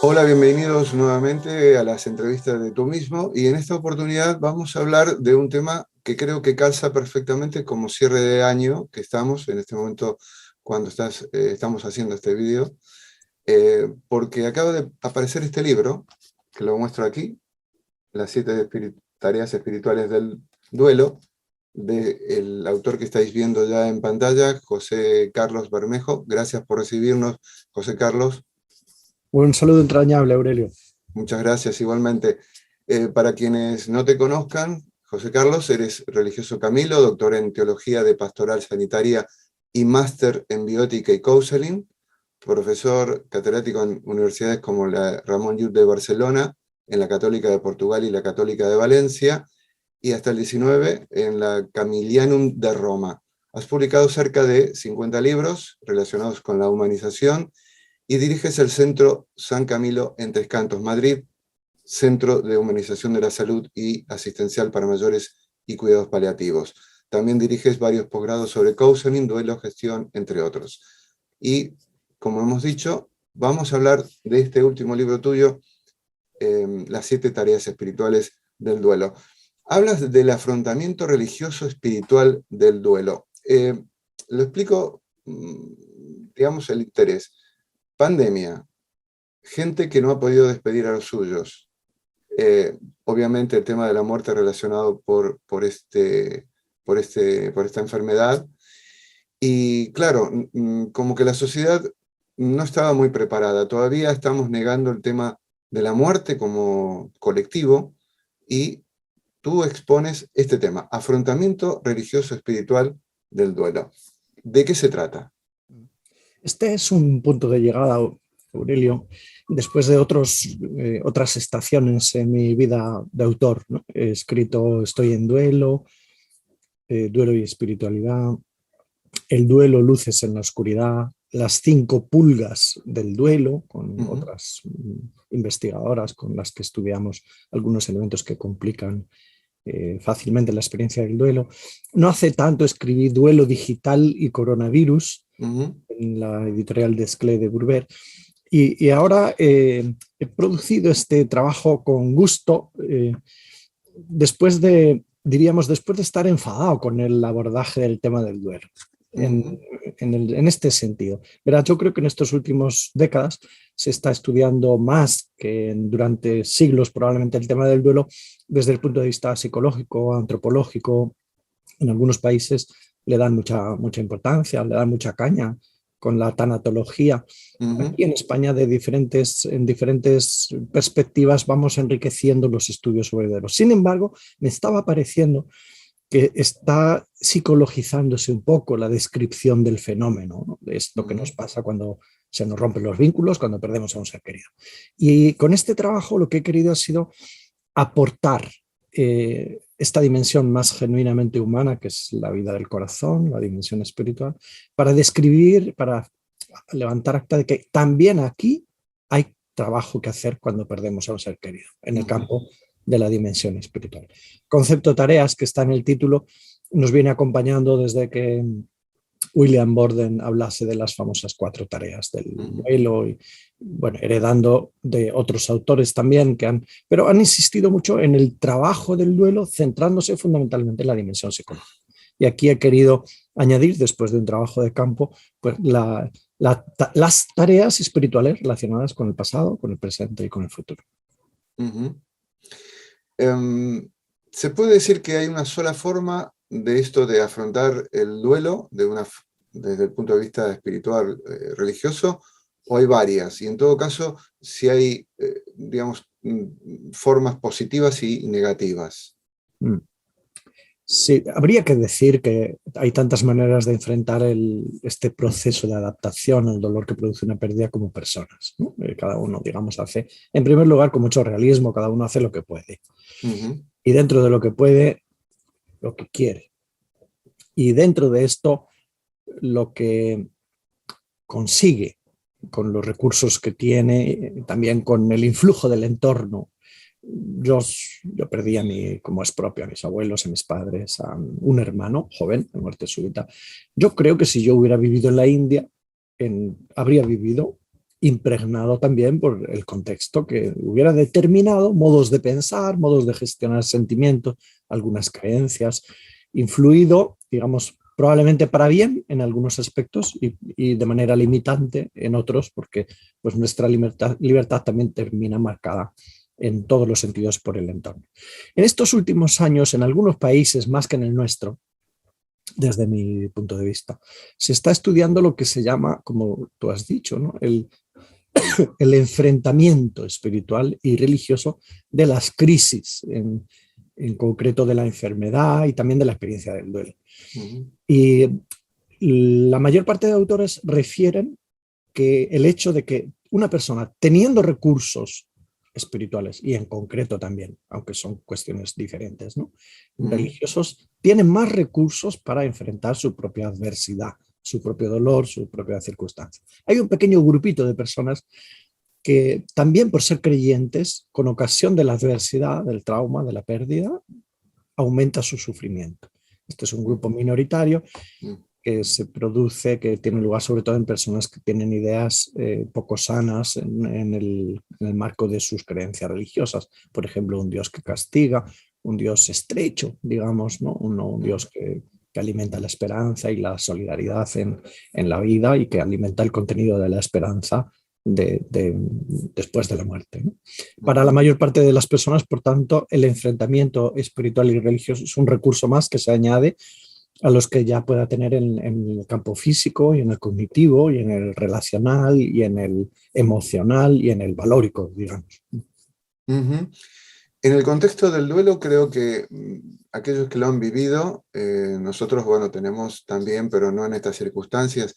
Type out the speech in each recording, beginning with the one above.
Hola, bienvenidos nuevamente a las entrevistas de Tú Mismo, y en esta oportunidad vamos a hablar de un tema que creo que calza perfectamente como cierre de año que estamos en este momento cuando estamos haciendo este vídeo, porque acaba de aparecer este libro, que lo muestro aquí, Las 7 tareas espirituales del duelo, del autor que estáis viendo ya en pantalla, José Carlos Bermejo. Gracias por recibirnos, José Carlos. Un saludo entrañable, Aurelio. Muchas gracias, igualmente. Para quienes no te conozcan, José Carlos, eres religioso Camilo, doctor en Teología de Pastoral Sanitaria y máster en Biótica y Counseling, profesor catedrático en universidades como la Ramón Llull de Barcelona, en la Católica de Portugal y la Católica de Valencia, y hasta el 19 en la Camilianum de Roma. Has publicado cerca de 50 libros relacionados con la humanización y diriges el Centro San Camilo en Tres Cantos, Madrid, Centro de Humanización de la Salud y Asistencial para Mayores y Cuidados Paliativos. También diriges varios posgrados sobre counseling, duelo, gestión, entre otros. Y, como hemos dicho, vamos a hablar de este último libro tuyo, Las 7 tareas espirituales del duelo. Hablas del afrontamiento religioso espiritual del duelo. Lo explico, digamos, el interés. Pandemia, gente que no ha podido despedir a los suyos. Obviamente el tema de la muerte relacionado por esta enfermedad. Y claro, como que la sociedad no estaba muy preparada. Todavía estamos negando el tema de la muerte como colectivo, y tú expones este tema, afrontamiento religioso espiritual del duelo. ¿De qué se trata? Este es un punto de llegada, Aurelio, después de otras estaciones en mi vida de autor, ¿no? He escrito Estoy en duelo, duelo y espiritualidad, el duelo, luces en la oscuridad, las 5 pulgas del duelo, con otras investigadoras con las que estudiamos algunos elementos que complican fácilmente la experiencia del duelo. No hace tanto escribí Duelo Digital y Coronavirus en la editorial Desclée de Bourber, y ahora he producido este trabajo con gusto, después de estar enfadado con el abordaje del tema del duelo. En este sentido. Verás, yo creo que en estas últimas décadas se está estudiando más que durante siglos probablemente el tema del duelo desde el punto de vista psicológico, antropológico. En algunos países le dan mucha importancia, le dan mucha caña con la tanatología. Aquí en España en diferentes perspectivas vamos enriqueciendo los estudios sobre el duelo. Sin embargo, me estaba pareciendo que está psicologizándose un poco la descripción del fenómeno, ¿no? Es lo que nos pasa cuando se nos rompen los vínculos, cuando perdemos a un ser querido. Y con este trabajo lo que he querido ha sido aportar esta dimensión más genuinamente humana, que es la vida del corazón, la dimensión espiritual, para describir, para levantar acta de que también aquí hay trabajo que hacer cuando perdemos a un ser querido, en el campo de la dimensión espiritual. Concepto tareas, que está en el título, nos viene acompañando desde que William Borden hablase de las famosas 4 tareas del duelo, y bueno, heredando de otros autores también pero han insistido mucho en el trabajo del duelo, centrándose fundamentalmente en la dimensión psicológica. Y aquí he querido añadir, después de un trabajo de campo, pues las tareas espirituales relacionadas con el pasado, con el presente y con el futuro. ¿Se puede decir que hay una sola forma de esto de afrontar el duelo desde el punto de vista espiritual, religioso, o hay varias? Y en todo caso, si hay, digamos, formas positivas y negativas. Sí, habría que decir que hay tantas maneras de enfrentar este proceso de adaptación al dolor que produce una pérdida como personas, ¿no? Cada uno, digamos, hace, en primer lugar, con mucho realismo, cada uno hace lo que puede. Y dentro de lo que puede, lo que quiere. Y dentro de esto, lo que consigue con los recursos que tiene, también con el influjo del entorno. Yo perdí como es propio, a mis abuelos, a mis padres, a un hermano joven de muerte súbita. Yo creo que si yo hubiera vivido en la India, habría vivido impregnado también por el contexto que hubiera determinado modos de pensar, modos de gestionar sentimientos, algunas creencias, influido, digamos, probablemente para bien en algunos aspectos y de manera limitante en otros, porque pues, nuestra libertad también termina marcada en todos los sentidos por el entorno. En estos últimos años, en algunos países, más que en el nuestro, desde mi punto de vista, se está estudiando lo que se llama, como tú has dicho, ¿no? El enfrentamiento espiritual y religioso de las crisis, en concreto de la enfermedad y también de la experiencia del duelo. Y la mayor parte de autores refieren que el hecho de que una persona teniendo recursos espirituales y en concreto también, aunque son cuestiones diferentes, ¿no? Religiosos, tienen más recursos para enfrentar su propia adversidad, su propio dolor, su propia circunstancia. Hay un pequeño grupito de personas que también por ser creyentes, con ocasión de la adversidad, del trauma, de la pérdida, aumenta su sufrimiento. Este es un grupo minoritario que se produce, que tiene lugar sobre todo en personas que tienen ideas poco sanas en el marco de sus creencias religiosas. Por ejemplo, un Dios que castiga, un Dios estrecho, digamos, ¿no? Un Dios que alimenta la esperanza y la solidaridad en la vida y que alimenta el contenido de la esperanza después de la muerte, ¿no? Para la mayor parte de las personas, por tanto, el enfrentamiento espiritual y religioso es un recurso más que se añade a los que ya pueda tener en el campo físico y en el cognitivo y en el relacional y en el emocional y en el valórico, digamos. En el contexto del duelo, creo que aquellos que lo han vivido, nosotros, bueno, tenemos también, pero no en estas circunstancias,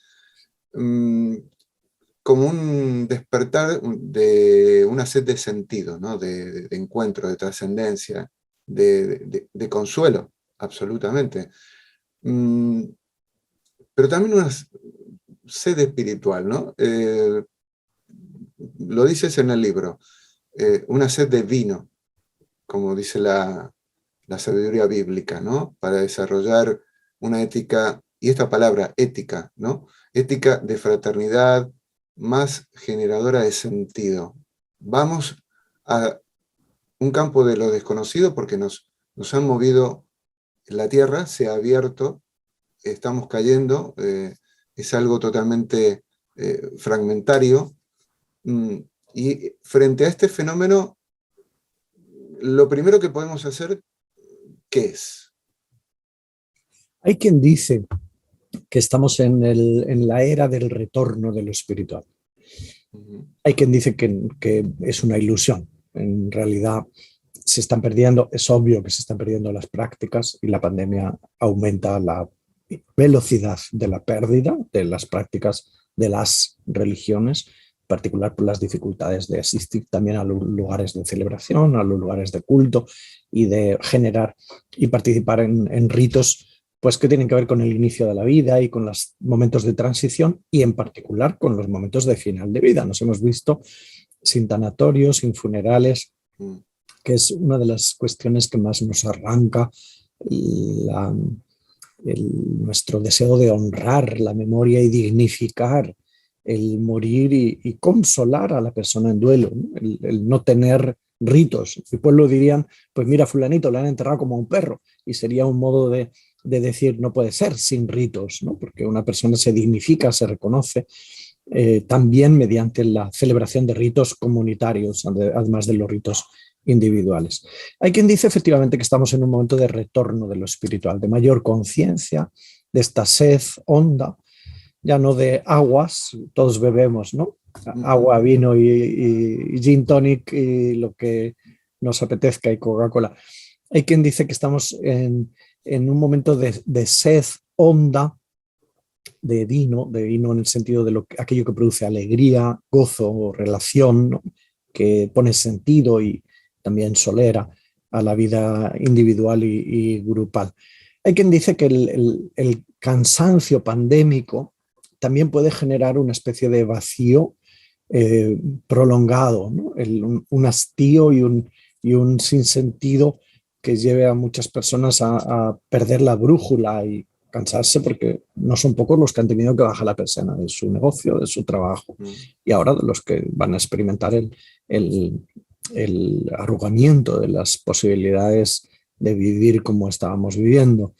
como un despertar de una sed de sentido, ¿no? de encuentro, de trascendencia, de consuelo, absolutamente. Pero también una sed espiritual, ¿no? Lo dices en el libro, una sed de vino, como dice la sabiduría bíblica, ¿no? Para desarrollar una ética, y esta palabra, ética, ¿no? Ética de fraternidad, más generadora de sentido. Vamos a un campo de lo desconocido porque nos han movido la tierra, se ha abierto, estamos cayendo, es algo totalmente fragmentario, y frente a este fenómeno, lo primero que podemos hacer, ¿qué es? Hay quien dice que estamos en la era del retorno de lo espiritual. Hay quien dice que es una ilusión. En realidad se están perdiendo, es obvio que se están perdiendo las prácticas y la pandemia aumenta la velocidad de la pérdida de las prácticas de las religiones, en particular por las dificultades de asistir también a los lugares de celebración, a los lugares de culto y de generar y participar en ritos pues que tienen que ver con el inicio de la vida y con los momentos de transición y en particular con los momentos de final de vida. Nos hemos visto sin tanatorios, sin funerales, que es una de las cuestiones que más nos arranca nuestro deseo de honrar la memoria y dignificar el morir y consolar a la persona en duelo, ¿no? El no tener ritos. Mi pueblo dirían, pues mira, fulanito le han enterrado como a un perro, y sería un modo de decir no puede ser sin ritos, ¿no? Porque una persona se dignifica, se reconoce también mediante la celebración de ritos comunitarios, además de los ritos individuales. Hay quien dice efectivamente que estamos en un momento de retorno de lo espiritual, de mayor conciencia, de esta sed honda, ya no de aguas, todos bebemos, ¿no? Agua, vino y gin tonic y lo que nos apetezca y Coca-Cola. Hay quien dice que estamos en un momento de sed honda, de vino en el sentido de aquello que produce alegría, gozo, relación, ¿no? Que pone sentido y también solera a la vida individual y grupal. Hay quien dice que el cansancio pandémico también puede generar una especie de vacío prolongado, ¿no? Un hastío y un sinsentido que lleve a muchas personas a perder la brújula y cansarse porque no son pocos los que han tenido que bajar la persiana de su negocio, de su trabajo, y ahora de los que van a experimentar el arrugamiento de las posibilidades de vivir como estábamos viviendo.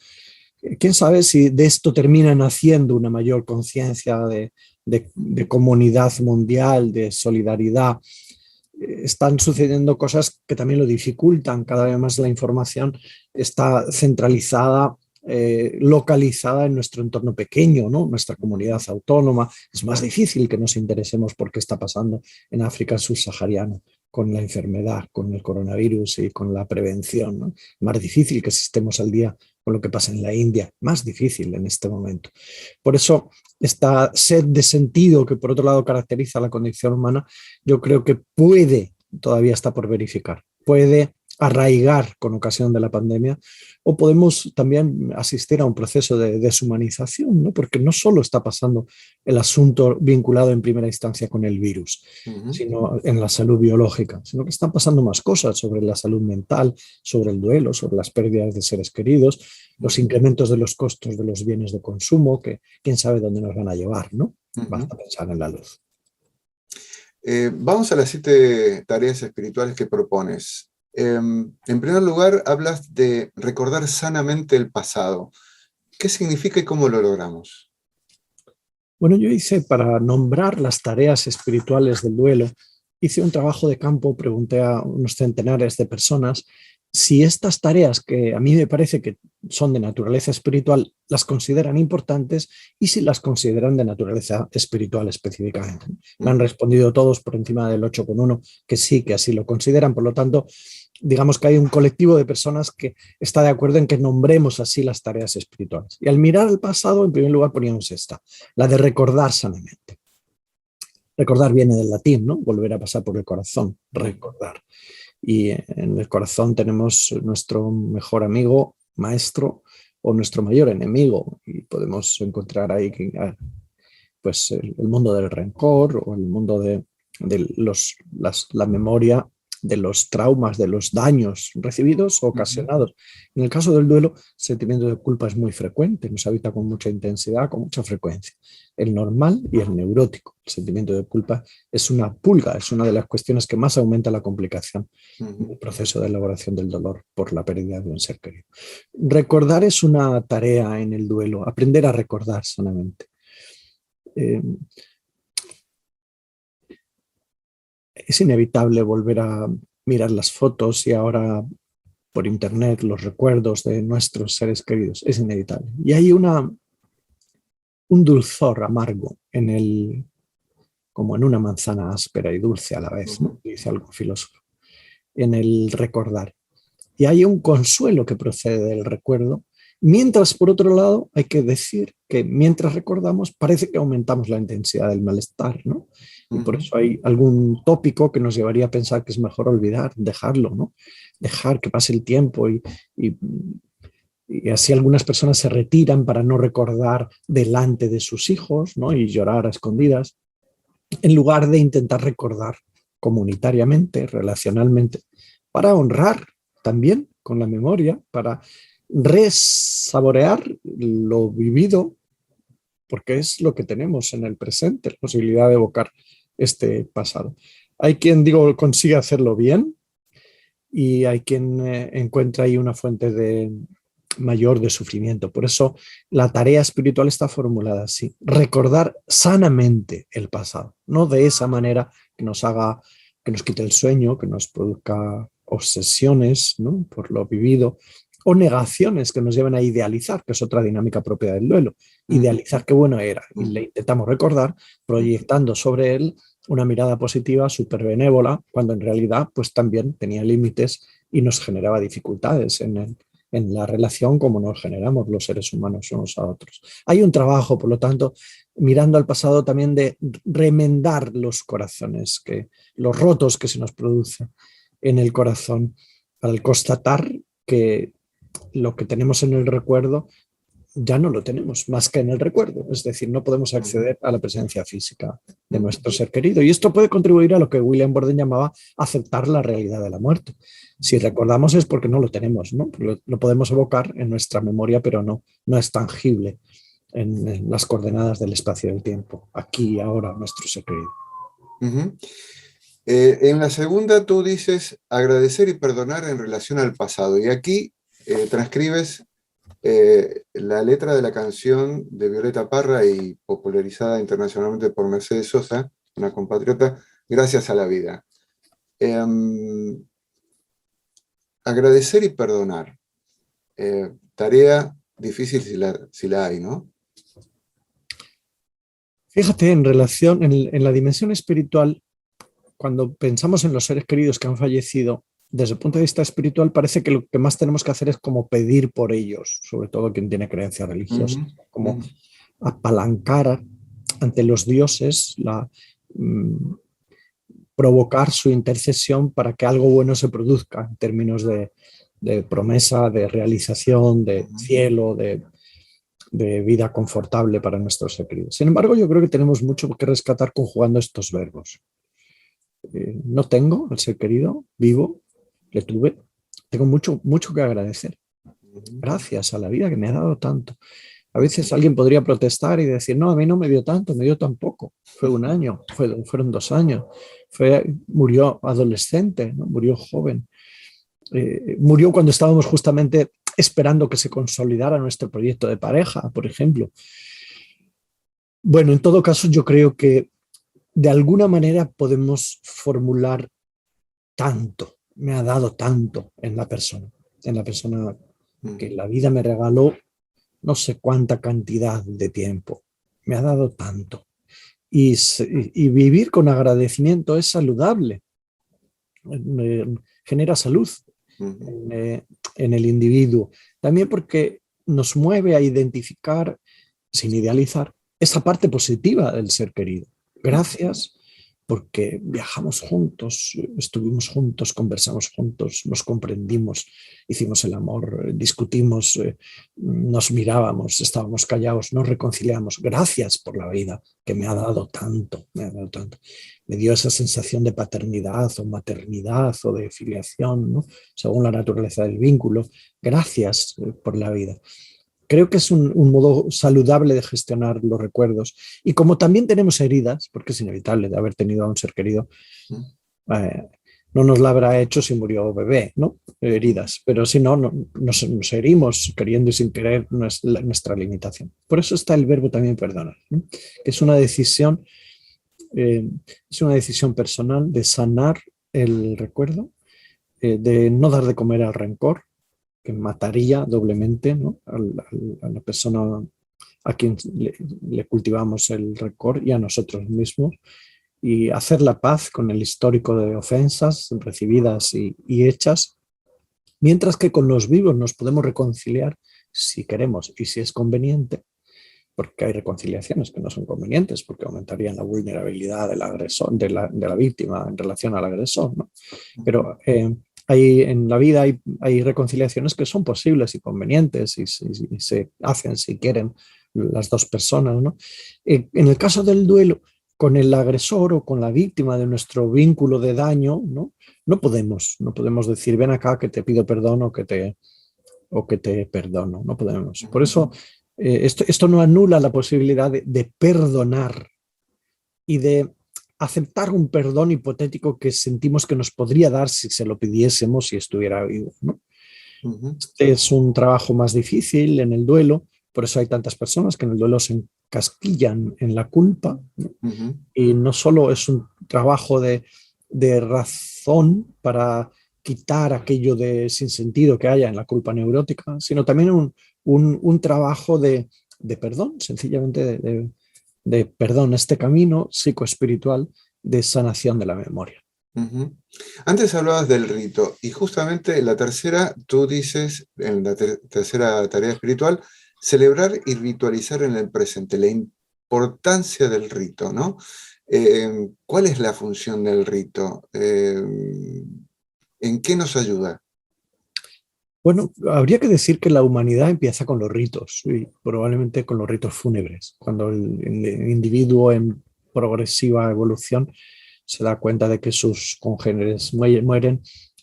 ¿Quién sabe si de esto termina naciendo una mayor conciencia de comunidad mundial, de solidaridad? Están sucediendo cosas que también lo dificultan. Cada vez más la información está centralizada, localizada en nuestro entorno pequeño, ¿no? Nuestra comunidad autónoma. Es más difícil que nos interesemos por qué está pasando en África subsahariana con la enfermedad, con el coronavirus y con la prevención, ¿no? Más difícil que estemos al día con lo que pasa en la India, más difícil en este momento. Por eso, esta sed de sentido que por otro lado caracteriza la condición humana, yo creo que todavía está por verificar, puede arraigar con ocasión de la pandemia, o podemos también asistir a un proceso de deshumanización, ¿no? Porque no solo está pasando el asunto vinculado en primera instancia con el virus, sino en la salud biológica, sino que están pasando más cosas sobre la salud mental, sobre el duelo, sobre las pérdidas de seres queridos, los incrementos de los costos de los bienes de consumo, que quién sabe dónde nos van a llevar, ¿no? Basta pensar en la luz. Vamos a las 7 tareas espirituales que propones. En primer lugar, hablas de recordar sanamente el pasado. ¿Qué significa y cómo lo logramos? Bueno, yo para nombrar las tareas espirituales del duelo, hice un trabajo de campo, pregunté a unos centenares de personas si estas tareas, que a mí me parece que son de naturaleza espiritual, las consideran importantes y si las consideran de naturaleza espiritual específicamente. Me han respondido todos por encima del 8,1 que sí, que así lo consideran. Por lo tanto, digamos que hay un colectivo de personas que está de acuerdo en que nombremos así las tareas espirituales. Y al mirar al pasado, en primer lugar poníamos esta, la de recordar sanamente. Recordar viene del latín, ¿no? Volver a pasar por el corazón, recordar. Y en el corazón tenemos nuestro mejor amigo, maestro, o nuestro mayor enemigo. Y podemos encontrar ahí pues, el mundo del rencor o el mundo de la memoria de los traumas, de los daños recibidos o ocasionados. En el caso del duelo, el sentimiento de culpa es muy frecuente, nos habita con mucha intensidad, con mucha frecuencia. El normal y el neurótico. El sentimiento de culpa es una pulga, es una de las cuestiones que más aumenta la complicación en el proceso de elaboración del dolor por la pérdida de un ser querido. Recordar es una tarea en el duelo, aprender a recordar sanamente. Es inevitable volver a mirar las fotos y ahora por internet los recuerdos de nuestros seres queridos. Es inevitable. Y hay un dulzor amargo como en una manzana áspera y dulce a la vez, ¿no? Dice algún filósofo, en el recordar. Y hay un consuelo que procede del recuerdo, mientras por otro lado hay que decir que mientras recordamos parece que aumentamos la intensidad del malestar, ¿no? Y por eso hay algún tópico que nos llevaría a pensar que es mejor olvidar, dejarlo, ¿no? Dejar que pase el tiempo y así algunas personas se retiran para no recordar delante de sus hijos, ¿no? Y llorar a escondidas, en lugar de intentar recordar comunitariamente, relacionalmente, para honrar también con la memoria, para resaborear lo vivido, porque es lo que tenemos en el presente, la posibilidad de evocar este pasado. Hay quien, consigue hacerlo bien y hay quien encuentra ahí una fuente mayor de sufrimiento. Por eso la tarea espiritual está formulada así: recordar sanamente el pasado, no de esa manera que nos quite el sueño, que nos produzca obsesiones, ¿no?, por lo vivido, o negaciones que nos lleven a idealizar, que es otra dinámica propia del duelo. Idealizar qué bueno era y le intentamos recordar proyectando sobre él una mirada positiva, súper benévola, cuando en realidad pues también tenía límites y nos generaba dificultades en la relación como nos generamos los seres humanos unos a otros. Hay un trabajo, por lo tanto, mirando al pasado también de remendar los corazones, los rotos que se nos producen en el corazón, al constatar que lo que tenemos en el recuerdo ya no lo tenemos, más que en el recuerdo. Es decir, no podemos acceder a la presencia física de nuestro ser querido. Y esto puede contribuir a lo que William Borden llamaba aceptar la realidad de la muerte. Si recordamos es porque no lo tenemos, ¿no? Lo podemos evocar en nuestra memoria, pero no es tangible en las coordenadas del espacio y del tiempo. Aquí y ahora, nuestro ser querido. En la segunda tú dices agradecer y perdonar en relación al pasado. Y aquí transcribes la letra de la canción de Violeta Parra y popularizada internacionalmente por Mercedes Sosa, una compatriota, Gracias a la vida. Agradecer y perdonar. Tarea difícil si la hay, ¿no? Fíjate, en la dimensión espiritual, cuando pensamos en los seres queridos que han fallecido, desde el punto de vista espiritual parece que lo que más tenemos que hacer es como pedir por ellos, sobre todo quien tiene creencias religiosas, como apalancar ante los dioses, provocar su intercesión para que algo bueno se produzca en términos de promesa, de realización, de cielo, de vida confortable para nuestros ser queridos. Sin embargo, yo creo que tenemos mucho que rescatar conjugando estos verbos. No tengo al ser querido, vivo, le tuve, tengo mucho que agradecer. Gracias a la vida que me ha dado tanto. A veces alguien podría protestar y decir, no, a mí no me dio tanto, me dio tan poco. Fue un año, fueron 2 años. Murió adolescente, ¿no? Murió joven. Murió cuando estábamos justamente esperando que se consolidara nuestro proyecto de pareja, por ejemplo. Bueno, en todo caso, yo creo que de alguna manera podemos formular tanto, me ha dado tanto en la persona que la vida me regaló no sé cuánta cantidad de tiempo, me ha dado tanto. Y vivir con agradecimiento es saludable, genera salud en el individuo. También porque nos mueve a identificar, sin idealizar, esa parte positiva del ser querido. Gracias porque viajamos juntos, estuvimos juntos, conversamos juntos, nos comprendimos, hicimos el amor, discutimos, nos mirábamos, estábamos callados, nos reconciliamos. Gracias por la vida que me ha dado tanto, me ha dado tanto. Me dio esa sensación de paternidad o maternidad o de filiación, ¿no? Según la naturaleza del vínculo. Gracias por la vida. Creo que es un modo saludable de gestionar los recuerdos. Y como también tenemos heridas, porque es inevitable de haber tenido a un ser querido, no nos la habrá hecho si murió bebé, ¿no? Heridas. Pero si no, nos herimos queriendo y sin querer nuestra limitación. Por eso está el verbo también perdonar, ¿no? Es una decisión personal de sanar el recuerdo, de no dar de comer al rencor, que mataría doblemente, ¿no? a la persona a quien le cultivamos el rencor y a nosotros mismos, y hacer la paz con el histórico de ofensas recibidas y hechas, mientras que con los vivos nos podemos reconciliar si queremos y si es conveniente, porque hay reconciliaciones que no son convenientes, porque aumentarían la vulnerabilidad del agresor, de la víctima en relación al agresor, ¿no? Pero en la vida hay reconciliaciones que son posibles y convenientes y se hacen si quieren las dos personas, ¿no? En el caso del duelo, con el agresor o con la víctima de nuestro vínculo de daño, no podemos decir ven acá que te pido perdón o que te perdono, no podemos. Por eso esto no anula la posibilidad de perdonar y de aceptar un perdón hipotético que sentimos que nos podría dar si se lo pidiésemos si estuviera vivo, ¿no? Este es un trabajo más difícil en el duelo, por eso hay tantas personas que en el duelo se encasquillan en la culpa, ¿no? Y no solo es un trabajo de razón para quitar aquello de sinsentido que haya en la culpa neurótica, sino también un trabajo de perdón, sencillamente de perdón, este camino psicoespiritual de sanación de la memoria. Antes hablabas del rito, y justamente en la tercera, tú dices, en la tercera tarea espiritual, celebrar y ritualizar en el presente, la importancia del rito, ¿no? ¿Cuál es la función del rito? ¿En qué nos ayuda? Bueno, habría que decir que la humanidad empieza con los ritos y probablemente con los ritos fúnebres. Cuando el individuo en progresiva evolución se da cuenta de que sus congéneres mueren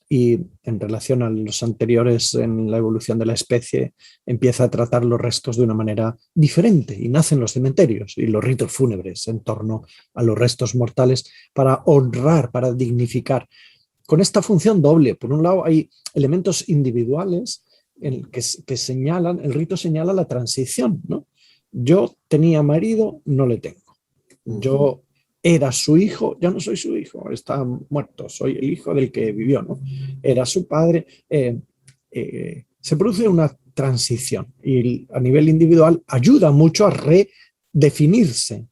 y en relación a los anteriores en la evolución de la especie empieza a tratar los restos de una manera diferente y nacen los cementerios y los ritos fúnebres en torno a los restos mortales para honrar, para dignificar con esta función doble. Por un lado, hay elementos individuales que señalan, el rito señala la transición, ¿no? Yo tenía marido, no le tengo. Yo era su hijo, ya no soy su hijo, está muerto, soy el hijo del que vivió, ¿no? Era su padre. Se produce una transición y a nivel individual ayuda mucho a redefinirse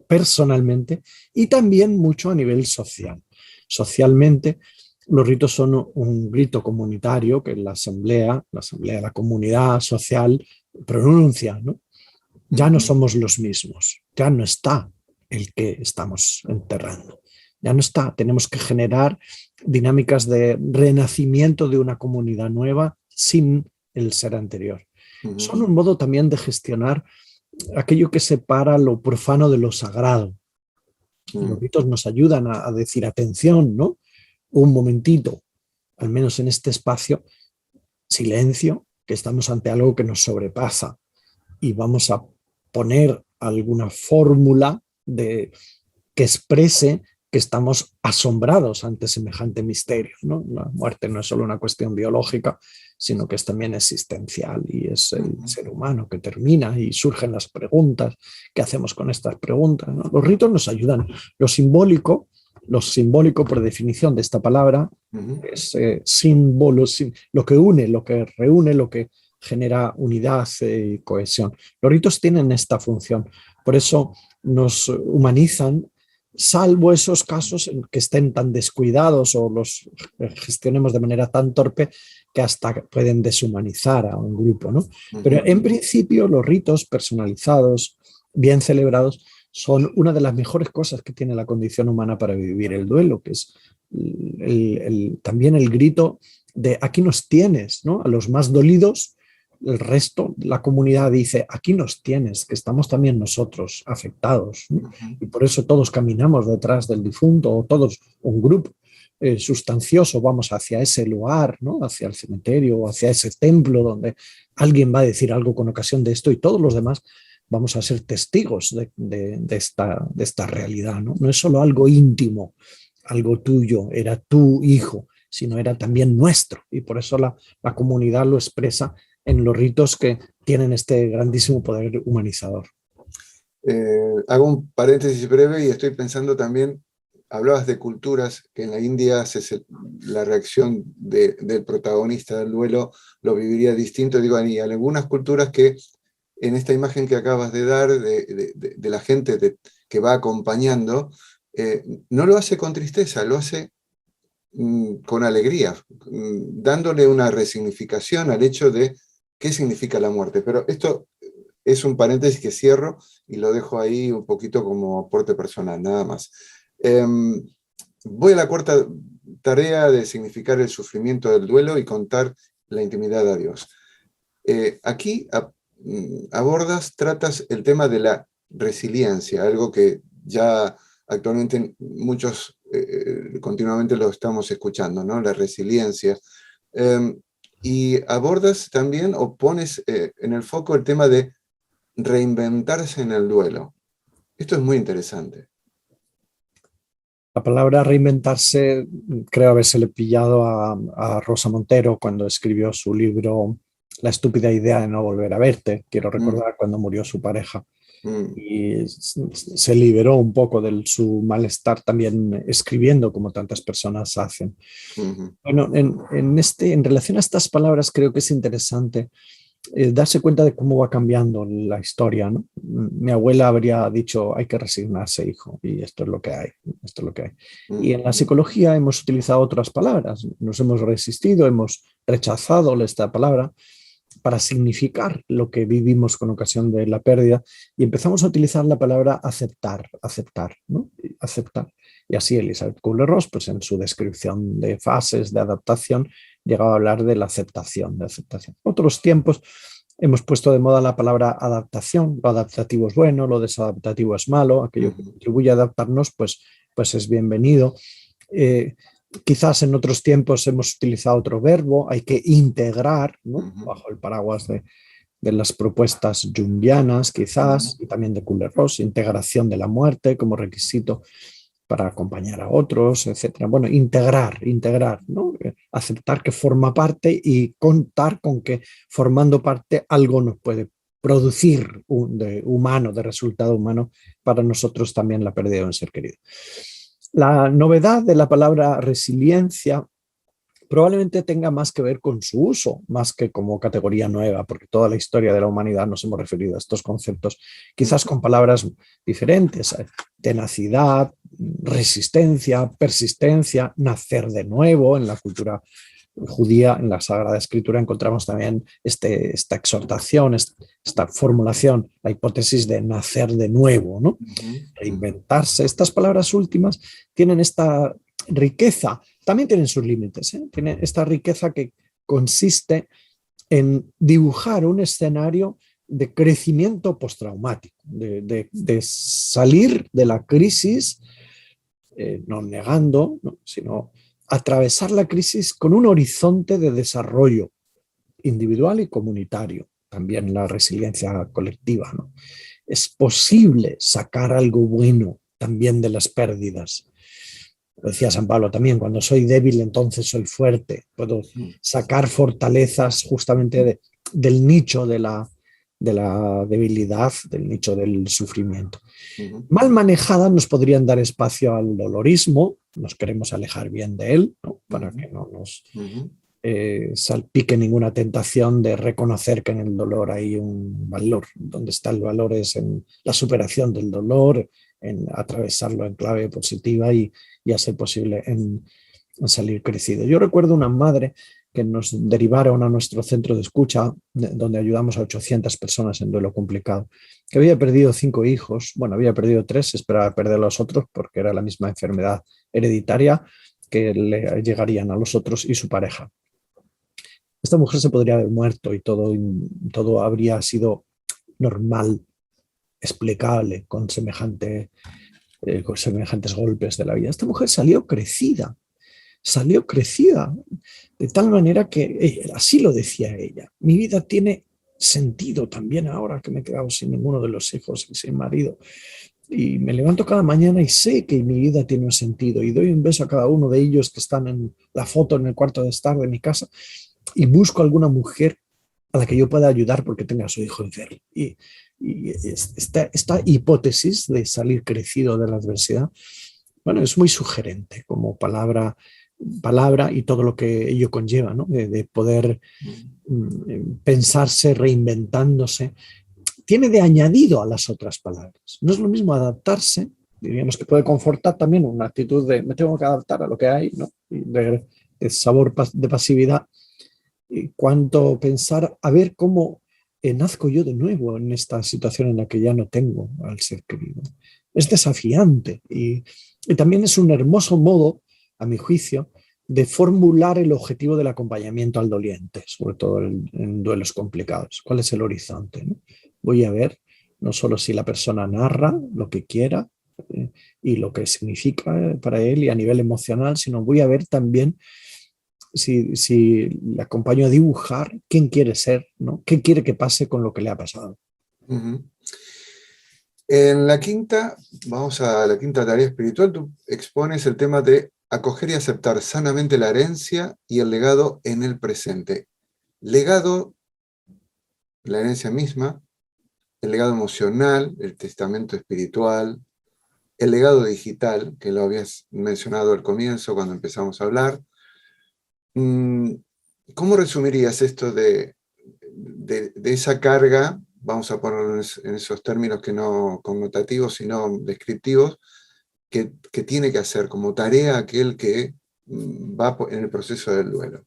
personalmente y también mucho a nivel social. Socialmente, los ritos son un rito comunitario que la asamblea, la comunidad social pronuncia, ¿no? Ya no somos los mismos, ya no está el que estamos enterrando, ya no está. Tenemos que generar dinámicas de renacimiento de una comunidad nueva sin el ser anterior. Son un modo también de gestionar aquello que separa lo profano de lo sagrado. Los ritos nos ayudan a decir atención, ¿no? Un momentito, al menos en este espacio, silencio, que estamos ante algo que nos sobrepasa y vamos a poner alguna fórmula que exprese que estamos asombrados ante semejante misterio, ¿no? La muerte no es solo una cuestión biológica, sino que es también existencial y es el ser humano que termina y surgen las preguntas. ¿Qué hacemos con estas preguntas, ¿no? Los ritos nos ayudan. Lo simbólico por definición de esta palabra es símbolo, lo que une, lo que reúne, lo que genera unidad y cohesión. Los ritos tienen esta función, por eso nos humanizan, salvo esos casos en que estén tan descuidados o los gestionemos de manera tan torpe que hasta pueden deshumanizar a un grupo, ¿no? Pero en principio los ritos personalizados, bien celebrados, son una de las mejores cosas que tiene la condición humana para vivir el duelo, que es también el grito de aquí nos tienes, ¿no? A los más dolidos, el resto, la comunidad dice, aquí nos tienes, que estamos también nosotros afectados, ¿no? Y por eso todos caminamos detrás del difunto, o todos, un grupo sustancioso, vamos hacia ese lugar, ¿no? Hacia el cementerio, o hacia ese templo donde alguien va a decir algo con ocasión de esto y todos los demás vamos a ser testigos de esta realidad, ¿no? No es solo algo íntimo, algo tuyo, era tu hijo, sino era también nuestro. Y por eso la comunidad lo expresa en los ritos que tienen este grandísimo poder humanizador. Hago un paréntesis breve y estoy pensando también, hablabas de culturas, que en la India la reacción del protagonista del duelo lo viviría distinto. Digo, hay algunas culturas que en esta imagen que acabas de dar de la gente que va acompañando, no lo hace con tristeza, lo hace con alegría, dándole una resignificación al hecho de qué significa la muerte. Pero esto es un paréntesis que cierro y lo dejo ahí un poquito como aporte personal, nada más. Voy a la cuarta tarea de significar el sufrimiento del duelo y contar la intimidad a Dios. Aquí tratas el tema de la resiliencia, algo que ya actualmente muchos continuamente lo estamos escuchando, ¿no? La resiliencia. Y abordas también o pones en el foco el tema de reinventarse en el duelo. Esto es muy interesante. La palabra reinventarse creo habérsele pillado a Rosa Montero cuando escribió su libro La estúpida idea de no volver a verte. Quiero recordar cuando murió su pareja. Y se liberó un poco de su malestar también escribiendo, como tantas personas hacen. Bueno, en relación a estas palabras creo que es interesante darse cuenta de cómo va cambiando la historia, ¿no? Mi abuela habría dicho, hay que resignarse, hijo, y esto es lo que hay, esto es lo que hay. Y en la psicología hemos utilizado otras palabras, nos hemos resistido, hemos rechazado esta palabra para significar lo que vivimos con ocasión de la pérdida y empezamos a utilizar la palabra aceptar, ¿no? Aceptar. Y así Elizabeth Kubler-Ross, pues en su descripción de fases de adaptación, llegado a hablar de la aceptación, de aceptación. Otros tiempos hemos puesto de moda la palabra adaptación. Lo adaptativo es bueno, lo desadaptativo es malo. Aquello que contribuye a adaptarnos, pues es bienvenido. Quizás en otros tiempos hemos utilizado otro verbo, hay que integrar, ¿no? Bajo el paraguas de las propuestas junguianas, quizás, y también de Kubler-Ross, integración de la muerte como requisito para acompañar a otros, etcétera. Bueno, integrar, ¿no? Aceptar que forma parte y contar con que formando parte algo nos puede producir de humano, de resultado humano, para nosotros también la pérdida de un ser querido. La novedad de la palabra resiliencia probablemente tenga más que ver con su uso, más que como categoría nueva, porque toda la historia de la humanidad nos hemos referido a estos conceptos, quizás con palabras diferentes: tenacidad, resistencia, persistencia, nacer de nuevo. En la cultura judía, en la Sagrada Escritura, encontramos también esta exhortación, esta formulación, la hipótesis de nacer de nuevo, ¿no? Reinventarse. Estas palabras últimas tienen esta riqueza, también tienen sus límites, ¿eh? Tiene esta riqueza que consiste en dibujar un escenario de crecimiento postraumático, de salir de la crisis, no negando, ¿no? Sino atravesar la crisis con un horizonte de desarrollo individual y comunitario, también la resiliencia colectiva, ¿no? Es posible sacar algo bueno también de las pérdidas. Lo decía San Pablo también: cuando soy débil, entonces soy fuerte. Puedo sacar fortalezas justamente del nicho de la debilidad, del nicho del sufrimiento. Mal manejadas nos podrían dar espacio al dolorismo, nos queremos alejar bien de él, ¿no? Para que no nos salpique ninguna tentación de reconocer que en el dolor hay un valor. Donde está el valor es en la superación del dolor, en atravesarlo en clave positiva y a ser posible en salir crecido. Yo recuerdo una madre que nos derivaron a nuestro centro de escucha, donde ayudamos a 800 personas en duelo complicado, que había perdido 5 hijos. Bueno, había perdido 3, esperaba perder los otros porque era la misma enfermedad hereditaria que le llegarían a los otros y su pareja. Esta mujer se podría haber muerto y todo habría sido normal, explicable, con semejantes golpes de la vida. Esta mujer salió crecida de tal manera que así lo decía ella: mi vida tiene sentido también ahora que me he quedado sin ninguno de los hijos y sin marido, y me levanto cada mañana y sé que mi vida tiene un sentido, y doy un beso a cada uno de ellos que están en la foto en el cuarto de estar de mi casa, y busco alguna mujer a la que yo pueda ayudar porque tenga a su hijo enfermo. Y esta hipótesis de salir crecido de la adversidad, bueno, es muy sugerente como palabra y todo lo que ello conlleva, ¿no? De poder pensarse reinventándose. Tiene de añadido a las otras palabras. No es lo mismo adaptarse, diríamos que puede confortar también una actitud de me tengo que adaptar a lo que hay, ¿no? De sabor de pasividad, cuanto pensar a ver cómo nazco yo de nuevo en esta situación en la que ya no tengo al ser querido. Es desafiante y también es un hermoso modo, a mi juicio, de formular el objetivo del acompañamiento al doliente, sobre todo en duelos complicados. ¿Cuál es el horizonte, ¿no? Voy a ver no solo si la persona narra lo que quiera y lo que significa para él y a nivel emocional, sino voy a ver también si le acompaño a dibujar quién quiere ser, ¿no? ¿Qué quiere que pase con lo que le ha pasado? En la quinta, vamos a la quinta tarea espiritual, tú expones el tema de acoger y aceptar sanamente la herencia y el legado en el presente. Legado, la herencia misma, el legado emocional, el testamento espiritual, el legado digital, que lo habías mencionado al comienzo cuando empezamos a hablar. ¿Cómo resumirías esto de esa carga, vamos a ponerlo en esos términos que no connotativos, sino descriptivos, que tiene que hacer como tarea aquel que va en el proceso del duelo?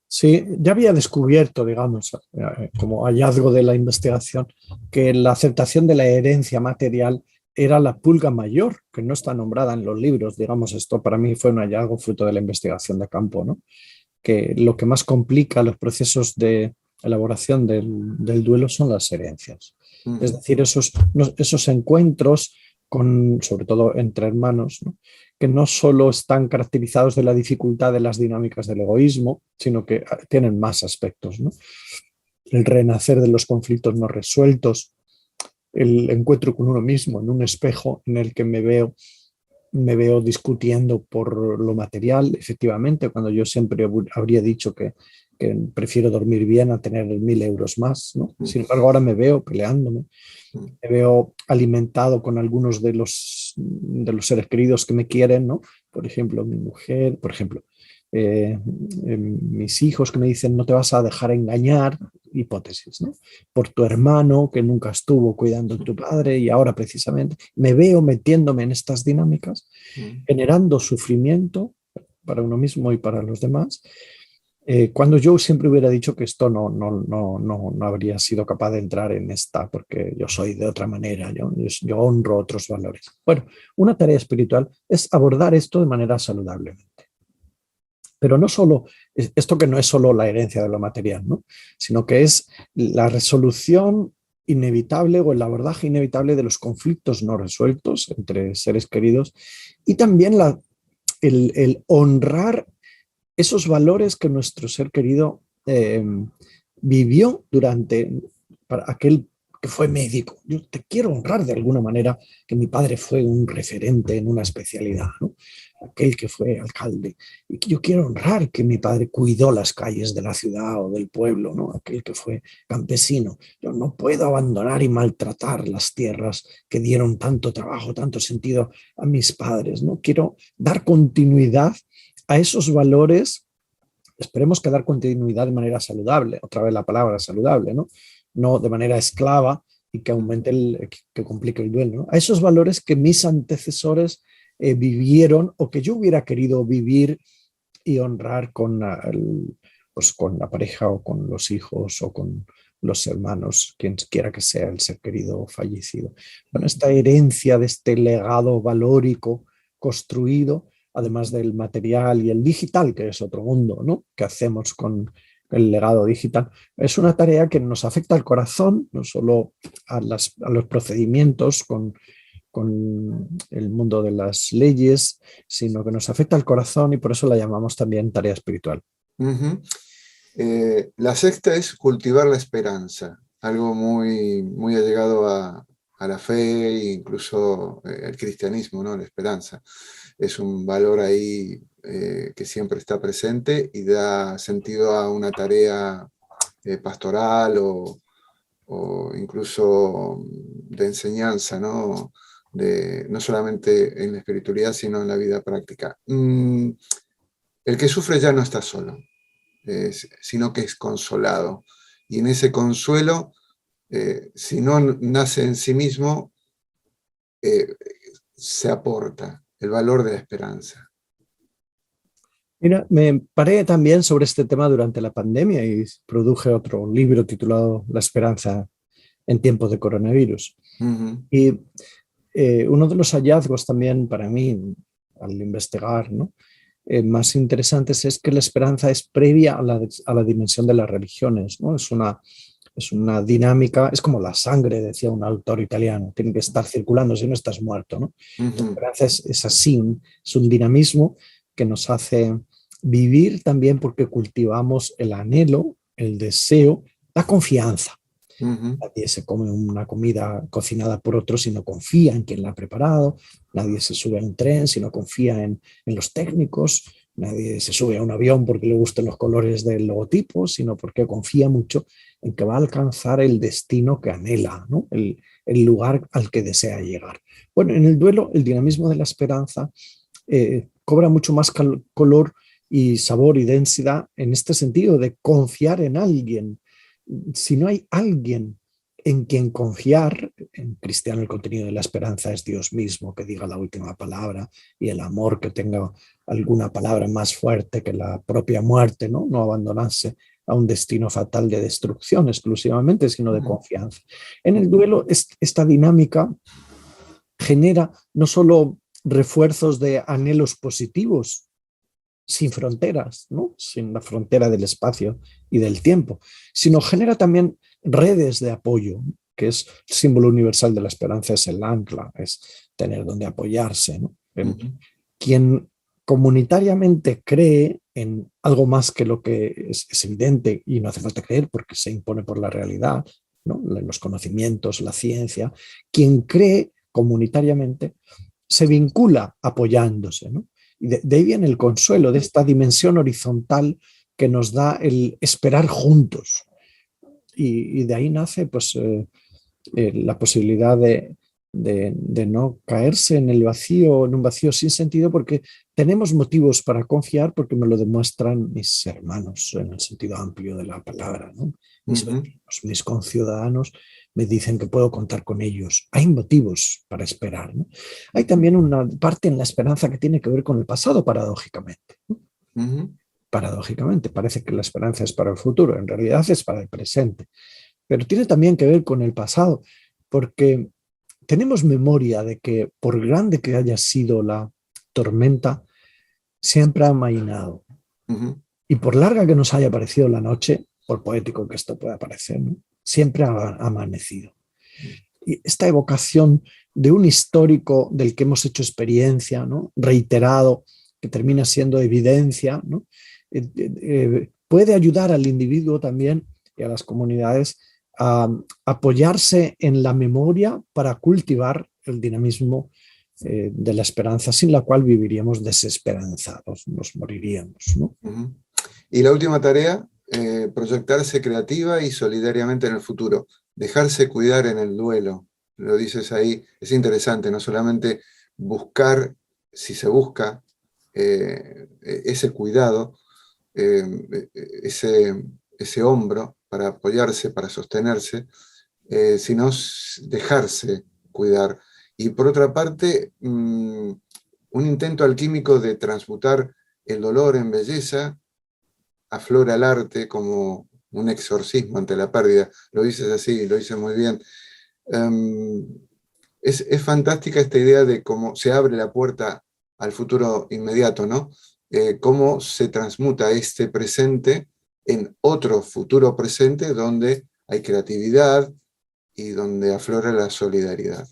Sí, ya había descubierto, digamos, como hallazgo de la investigación, que la aceptación de la herencia material era la pulga mayor, que no está nombrada en los libros. Digamos, esto para mí fue un hallazgo fruto de la investigación de campo, ¿no? que lo que más complica los procesos de elaboración del duelo son las herencias. Es decir, esos encuentros, sobre todo entre hermanos, ¿no?, que no solo están caracterizados de la dificultad de las dinámicas del egoísmo, sino que tienen más aspectos, ¿no? El renacer de los conflictos no resueltos, el encuentro con uno mismo en un espejo en el que me veo discutiendo por lo material, efectivamente, cuando yo siempre habría dicho que prefiero dormir bien a tener 1.000 euros más, ¿no? Sin embargo, ahora me veo peleándome, me veo alimentado con algunos de los seres queridos que me quieren, ¿no? Por ejemplo, mi mujer, por ejemplo, mis hijos que me dicen no te vas a dejar engañar, hipótesis, ¿no?, por tu hermano que nunca estuvo cuidando de tu padre, y ahora precisamente me veo metiéndome en estas dinámicas, generando sufrimiento para uno mismo y para los demás, cuando yo siempre hubiera dicho que esto no habría sido capaz de entrar en esta, porque yo soy de otra manera, yo honro otros valores. Bueno, una tarea espiritual es abordar esto de manera saludable. Pero no solo, esto que no es solo la herencia de lo material, ¿no?, sino que es la resolución inevitable o el abordaje inevitable de los conflictos no resueltos entre seres queridos, y también el honrar esos valores que nuestro ser querido vivió para aquel que fue médico. Yo te quiero honrar de alguna manera que mi padre fue un referente en una especialidad, ¿no?, aquel que fue alcalde, y que yo quiero honrar que mi padre cuidó las calles de la ciudad o del pueblo, ¿no?, aquel que fue campesino. Yo no puedo abandonar y maltratar las tierras que dieron tanto trabajo, tanto sentido a mis padres, ¿no? Quiero dar continuidad a esos valores. Esperemos que dar continuidad de manera saludable, otra vez la palabra saludable, ¿no?, no de manera esclava y que aumente que complique el duelo, ¿no?, a esos valores que mis antecesores vivieron, o que yo hubiera querido vivir y honrar con la pareja o con los hijos o con los hermanos, quien quiera que sea el ser querido fallecido. Bueno, esta herencia de este legado valórico construido, además del material y el digital, que es otro mundo, ¿no?, que hacemos con el legado digital, es una tarea que nos afecta al corazón, no solo a los procedimientos con el mundo de las leyes, sino que nos afecta al corazón, y por eso la llamamos también tarea espiritual. La sexta es cultivar la esperanza, algo muy, muy allegado a la fe e incluso al cristianismo, ¿no?, la esperanza. Es un valor ahí que siempre está presente y da sentido a una tarea pastoral o incluso de enseñanza, ¿no?, no solamente en la espiritualidad, sino en la vida práctica. El que sufre ya no está solo, sino que es consolado. Y en ese consuelo, si no nace en sí mismo, se aporta el valor de la esperanza. Mira, me paré también sobre este tema durante la pandemia y produje otro libro titulado La esperanza en tiempos de coronavirus. Y uno de los hallazgos también para mí, al investigar, ¿no?, más interesantes, es que la esperanza es previa a la dimensión de las religiones, ¿no? Es una dinámica, es como la sangre, decía un autor italiano, tiene que estar circulando, si no estás muerto, ¿no? La esperanza es así, es un dinamismo que nos hace vivir también porque cultivamos el anhelo, el deseo, la confianza. Nadie se come una comida cocinada por otro si no confía en quien la ha preparado. Nadie se sube a un tren si no confía en los técnicos. Nadie se sube a un avión porque le gusten los colores del logotipo, sino porque confía mucho en que va a alcanzar el destino que anhela, ¿no?, el lugar al que desea llegar. Bueno, en el duelo, el dinamismo de la esperanza cobra mucho más color y sabor y densidad en este sentido de confiar en alguien. Si no hay alguien en quien confiar, en cristiano el contenido de la esperanza es Dios mismo, que diga la última palabra, y el amor que tenga alguna palabra más fuerte que la propia muerte, ¿no?, no abandonarse a un destino fatal de destrucción exclusivamente, sino de confianza. En el duelo, esta dinámica genera no solo refuerzos de anhelos positivos, sin fronteras, ¿no? Sin la frontera del espacio y del tiempo, sino genera también redes de apoyo, que es el símbolo universal de la esperanza, es el ancla, es tener donde apoyarse, ¿no? Quien comunitariamente cree en algo más que lo que es evidente y no hace falta creer porque se impone por la realidad, ¿no? Los conocimientos, la ciencia, quien cree comunitariamente se vincula apoyándose, ¿no? Y de ahí viene el consuelo de esta dimensión horizontal que nos da el esperar juntos. Y de ahí nace pues, la posibilidad de no caerse en el vacío, en un vacío sin sentido, porque tenemos motivos para confiar, porque me lo demuestran mis hermanos en el sentido amplio de la palabra, ¿no? Mis vecinos, mis conciudadanos me dicen que puedo contar con ellos. Hay motivos para esperar, ¿no? Hay también una parte en la esperanza que tiene que ver con el pasado, paradójicamente, ¿no? Paradójicamente, parece que la esperanza es para el futuro, en realidad es para el presente, pero tiene también que ver con el pasado, porque tenemos memoria de que por grande que haya sido la tormenta, siempre ha amainado. Y por larga que nos haya parecido la noche, por poético que esto pueda parecer, ¿no? Siempre ha amanecido. Y esta evocación de un histórico del que hemos hecho experiencia, ¿no? Reiterado, que termina siendo evidencia, ¿no? Puede ayudar al individuo también y a las comunidades a apoyarse en la memoria para cultivar el dinamismo de la esperanza, sin la cual viviríamos desesperanzados, nos moriríamos, ¿no? Y la última tarea, proyectarse creativa y solidariamente en el futuro, dejarse cuidar en el duelo, lo dices ahí, es interesante, no solamente buscar, si se busca, ese cuidado, ese hombro para apoyarse, para sostenerse, sino dejarse cuidar. Y por otra parte, un intento alquímico de transmutar el dolor en belleza, aflora el arte como un exorcismo ante la pérdida. Lo dices así, lo dices muy bien. Es fantástica esta idea de cómo se abre la puerta al futuro inmediato, ¿no? Cómo se transmuta este presente en otro futuro presente donde hay creatividad y donde aflora la solidaridad.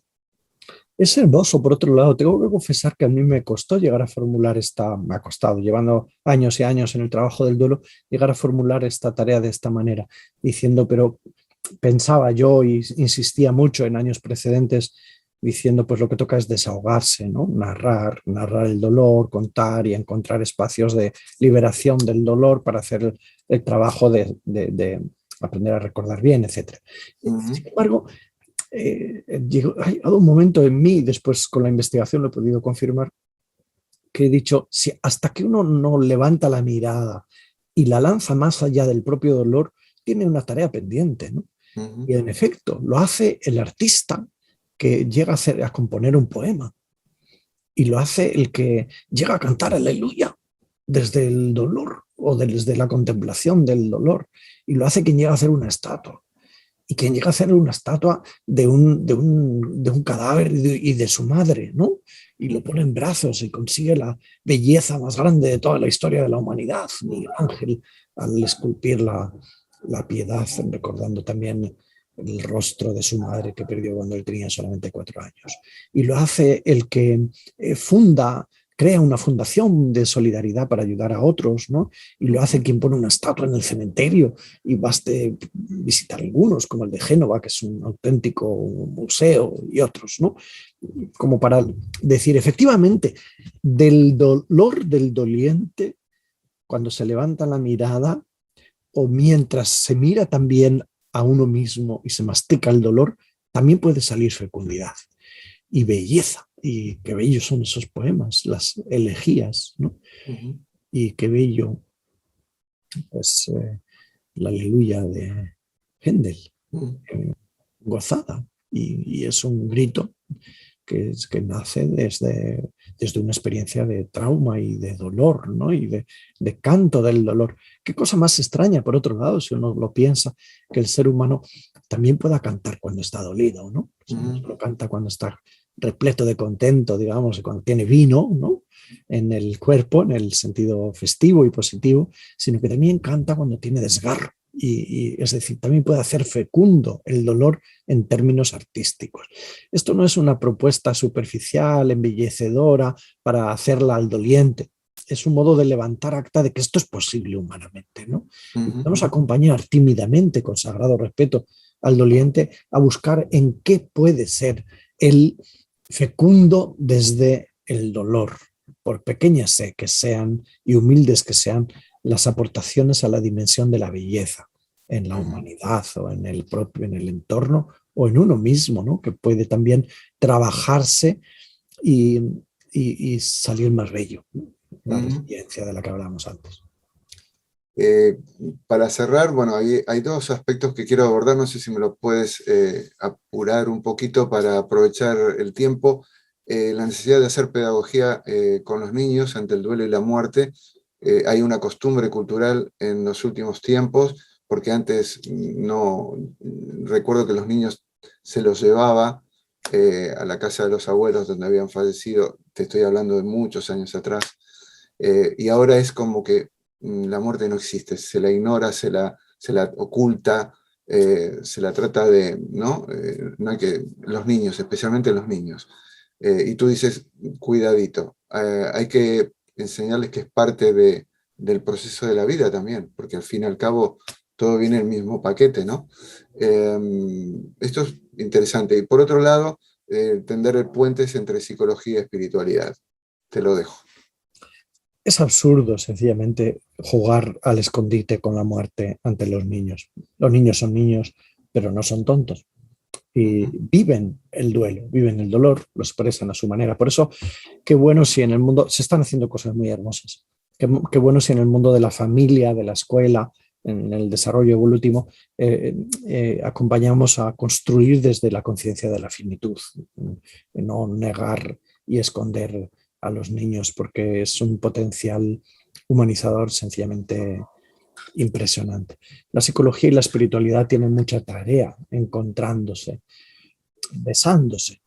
Es hermoso, por otro lado, tengo que confesar que a mí me costó llegar a formular me ha costado, llevando años y años en el trabajo del duelo, llegar a formular esta tarea de esta manera, diciendo, pero pensaba yo y insistía mucho en años precedentes, diciendo, pues lo que toca es desahogarse, ¿no? Narrar el dolor, contar y encontrar espacios de liberación del dolor para hacer el trabajo de aprender a recordar bien, etc. Sin embargo, hay un momento en mí, después con la investigación lo he podido confirmar, que he dicho, si hasta que uno no levanta la mirada y la lanza más allá del propio dolor, tiene una tarea pendiente, ¿no? Y en efecto, lo hace el artista que llega a componer un poema, y lo hace el que llega a cantar aleluya desde el dolor o desde la contemplación del dolor, y lo hace quien llega a hacer una estatua. Y quien llega a hacer una estatua de un cadáver y de su madre, ¿no? Y lo pone en brazos y consigue la belleza más grande de toda la historia de la humanidad, Miguel Ángel, al esculpir la piedad, recordando también el rostro de su madre que perdió cuando él tenía solamente 4 años. Y lo hace el que crea una fundación de solidaridad para ayudar a otros, ¿no? Y lo hace quien pone una estatua en el cementerio, y baste visitar algunos, como el de Génova, que es un auténtico museo, y otros, ¿no? Como para decir, efectivamente, del dolor del doliente, cuando se levanta la mirada, o mientras se mira también a uno mismo y se mastica el dolor, también puede salir fecundidad y belleza. Y qué bellos son esos poemas, las elegías, ¿no? Y qué bello, pues, la aleluya de Händel, gozada. Y es un grito que nace desde una experiencia de trauma y de dolor, ¿no? Y de canto del dolor. Qué cosa más extraña, por otro lado, si uno lo piensa, que el ser humano también pueda cantar cuando está dolido, ¿no? No solo canta cuando está repleto de contento, digamos, cuando tiene vino, ¿no? en el cuerpo, en el sentido festivo y positivo, sino que también canta cuando tiene desgarro. Es decir, también puede hacer fecundo el dolor en términos artísticos. Esto no es una propuesta superficial, embellecedora, para hacerla al doliente. Es un modo de levantar acta de que esto es posible humanamente, ¿no? Y podemos acompañar tímidamente, con sagrado respeto, al doliente a buscar en qué puede ser el fecundo desde el dolor, por pequeñas que sean y humildes que sean las aportaciones a la dimensión de la belleza en la humanidad o en el propio, en el entorno o en uno mismo, ¿no? Que puede también trabajarse y salir más bello, ¿no? La resiliencia de la que hablábamos antes. Para cerrar, bueno, hay dos aspectos que quiero abordar, no sé si me lo puedes apurar un poquito para aprovechar el tiempo. La necesidad de hacer pedagogía con los niños ante el duelo y la muerte. Hay una costumbre cultural en los últimos tiempos, porque antes no recuerdo que los niños se los llevaba a la casa de los abuelos donde habían fallecido, te estoy hablando de muchos años atrás, y ahora es como que la muerte no existe, se la ignora, se la oculta, se la trata de, ¿no? No hay que, los niños, especialmente los niños. Y tú dices, cuidadito, hay que enseñarles que es parte del proceso de la vida también, porque al fin y al cabo todo viene en el mismo paquete, ¿no? Esto es interesante. Y por otro lado, tender puentes entre psicología y espiritualidad. Te lo dejo. Es absurdo, sencillamente, jugar al escondite con la muerte ante los niños. Los niños son niños, pero no son tontos. Y viven el duelo, viven el dolor, lo expresan a su manera. Por eso, qué bueno si en el mundo se están haciendo cosas muy hermosas. Qué bueno si en el mundo de la familia, de la escuela, en el desarrollo evolutivo, acompañamos a construir desde la conciencia de la finitud, no negar y esconder a los niños, porque es un potencial humanizador sencillamente impresionante. La psicología y la espiritualidad tienen mucha tarea encontrándose, besándose,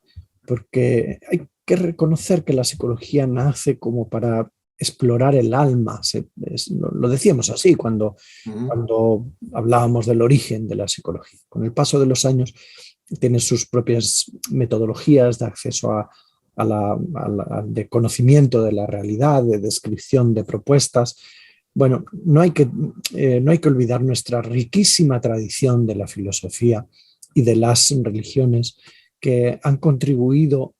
porque hay que reconocer que la psicología nace como para explorar el alma. Lo decíamos así cuando hablábamos del origen de la psicología. Con el paso de los años tiene sus propias metodologías de acceso de conocimiento de la realidad, de descripción de propuestas. Bueno, no hay que olvidar nuestra riquísima tradición de la filosofía y de las religiones que han contribuido,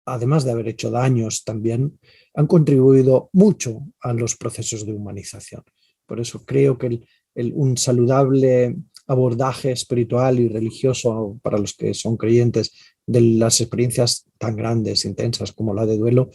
además de haber hecho daños también, han contribuido mucho a los procesos de humanización. Por eso creo que un saludable abordaje espiritual y religioso para los que son creyentes de las experiencias tan grandes, intensas como la de duelo,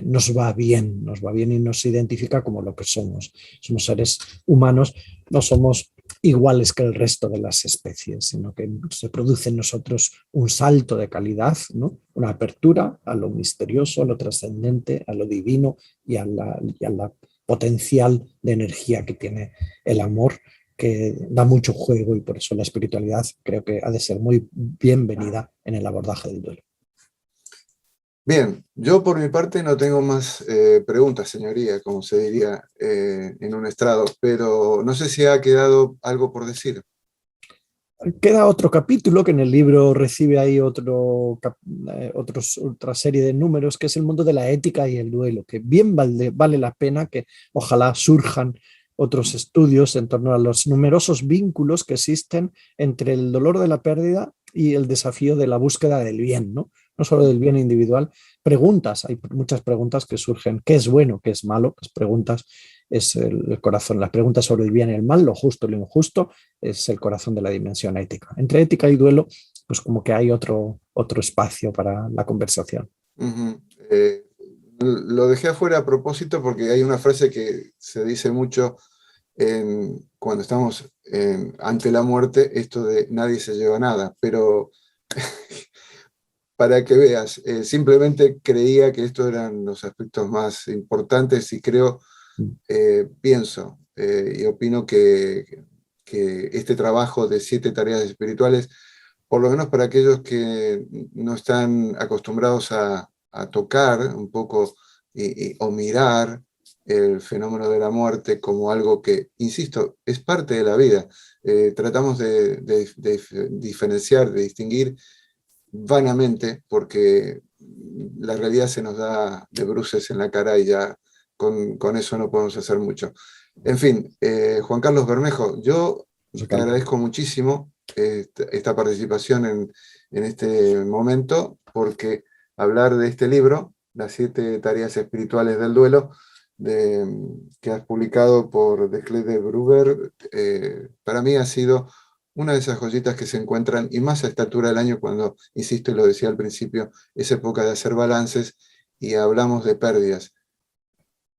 nos va bien y nos identifica como lo que somos. Somos seres humanos, no somos iguales que el resto de las especies, sino que se produce en nosotros un salto de calidad, ¿no? Una apertura a lo misterioso, a lo trascendente, a lo divino y a la potencial de energía que tiene el amor, que da mucho juego, y por eso la espiritualidad creo que ha de ser muy bienvenida en el abordaje del duelo. Bien, yo por mi parte no tengo más preguntas, señoría, como se diría en un estrado, pero no sé si ha quedado algo por decir. Queda otro capítulo que en el libro recibe ahí otra serie de números, que es el mundo de la ética y el duelo, que bien vale la pena que ojalá surjan otros estudios en torno a los numerosos vínculos que existen entre el dolor de la pérdida y el desafío de la búsqueda del bien, ¿no? No solo del bien individual. Preguntas, hay muchas preguntas que surgen. ¿Qué es bueno? ¿Qué es malo? Las preguntas es el corazón. Las preguntas sobre el bien y el mal, lo justo y lo injusto, es el corazón de la dimensión ética. Entre ética y duelo, pues como que hay otro espacio para la conversación. Lo dejé afuera a propósito porque hay una frase que se dice mucho cuando estamos ante la muerte, esto de nadie se lleva nada, pero para que veas, simplemente creía que estos eran los aspectos más importantes y pienso y opino que este trabajo de 7 tareas espirituales, por lo menos para aquellos que no están acostumbrados a tocar un poco o mirar el fenómeno de la muerte como algo que, insisto, es parte de la vida. Tratamos de diferenciar, de distinguir vanamente, porque la realidad se nos da de bruces en la cara y ya con eso no podemos hacer mucho. En fin, Juan Carlos Bermejo, yo te agradezco muchísimo esta participación en este momento, porque hablar de este libro, Las 7 tareas espirituales del duelo, que has publicado por Desclés de Bruber, para mí ha sido una de esas joyitas que se encuentran, y más a esta altura del año, cuando, insisto y lo decía al principio, es época de hacer balances y hablamos de pérdidas.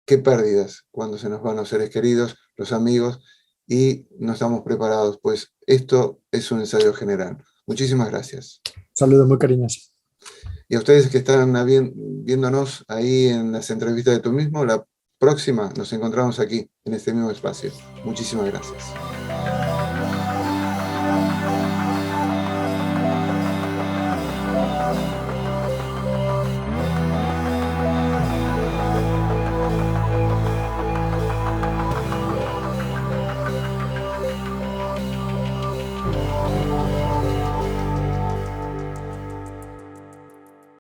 ¿Qué pérdidas? Cuando se nos van los seres queridos, los amigos, y no estamos preparados, pues esto es un ensayo general. Muchísimas gracias. Saludos muy cariñosos. Y a ustedes que están viéndonos ahí en las entrevistas de Tú Mismo, la próxima nos encontramos aquí, en este mismo espacio. Muchísimas gracias.